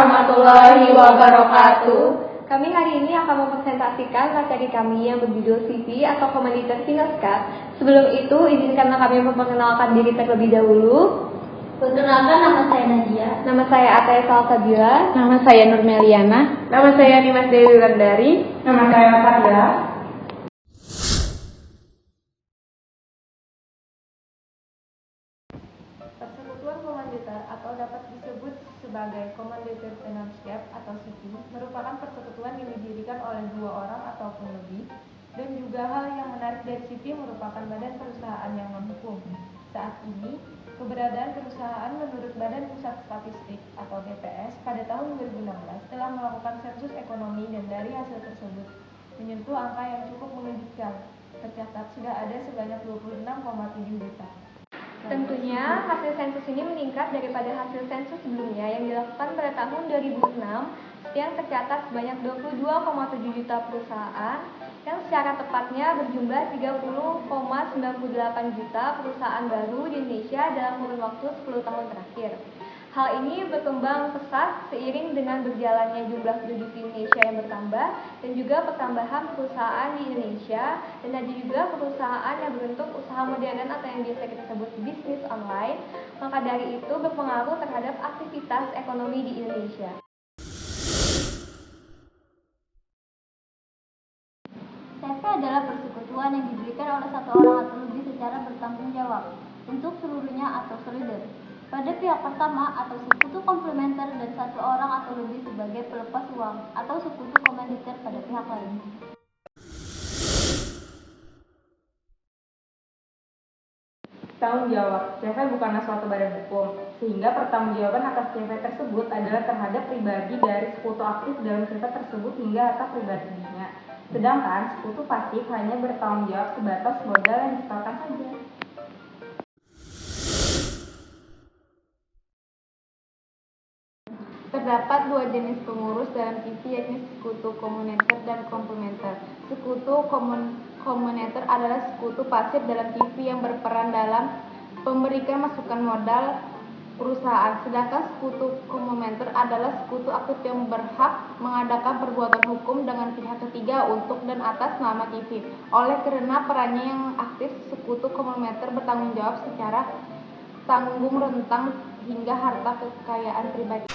warahmatullahi wabarakatuh. Kami hari ini akan mempresentasikan materi kami yang berjudul CV atau Komoditas Singkat. Sebelum itu, izinkanlah kami memperkenalkan diri terlebih dahulu. Perkenalkan, nama saya Nadia. Nama saya Ataya Salsabila. Nama saya Nur Meliana. Nama saya Nimas Dewi Wandari. Nama saya Fadila. Persekutuan komoditas atau dapat disebut sebagai Commodity Landscape atau CV merupakan persekutuan yang didirikan oleh dua orang ataupun lebih, dan juga hal yang menarik dari CV merupakan badan perusahaan yang non-hukum. Saat ini, keberadaan perusahaan menurut Badan Pusat Statistik atau BPS pada tahun 2016 telah melakukan sensus ekonomi, dan dari hasil tersebut menyentuh angka yang cukup mengejutkan. Tercatat sudah ada sebanyak 26,7 juta. Tentunya hasil sensus ini meningkat daripada hasil sensus sebelumnya yang dilakukan pada tahun 2006 yang tercatat sebanyak 22,7 juta perusahaan, yang secara tepatnya berjumlah 30,98 juta perusahaan baru di Indonesia dalam kurun waktu 10 tahun terakhir. Hal ini berkembang pesat seiring dengan berjalannya jumlah penduduk di Indonesia yang bertambah, dan juga pertambahan perusahaan di Indonesia, dan ada juga perusahaan yang berbentuk usaha modern atau yang biasa kita sebut bisnis online. Maka dari itu berpengaruh terhadap aktivitas ekonomi di Indonesia. CV adalah persekutuan yang didirikan oleh satu orang atau lebih secara bertanggung jawab untuk seluruhnya atau solider pada pihak pertama atau sekutu komplementer, dan satu orang atau lebih sebagai pelepas uang atau sekutu komanditer pada pihak lain. Tanggung jawab. CV bukanlah suatu badan hukum, sehingga pertanggungjawaban atas CV tersebut adalah terhadap pribadi dari sekutu aktif dalam CV tersebut hingga harta pribadinya. Sedangkan sekutu pasif hanya bertanggung jawab sebatas modal yang disetorkan saja. Terdapat dua jenis pengurus dalam CV, yakni sekutu komuniter dan komplementer. Sekutu komuniter adalah sekutu pasif dalam CV yang berperan dalam memberikan masukan modal perusahaan, sedangkan sekutu komplementer adalah sekutu aktif yang berhak mengadakan perbuatan hukum dengan pihak ketiga untuk dan atas nama CV. Oleh karena perannya yang aktif, sekutu komplementer bertanggung jawab secara tanggung rentang hingga harta kekayaan pribadi.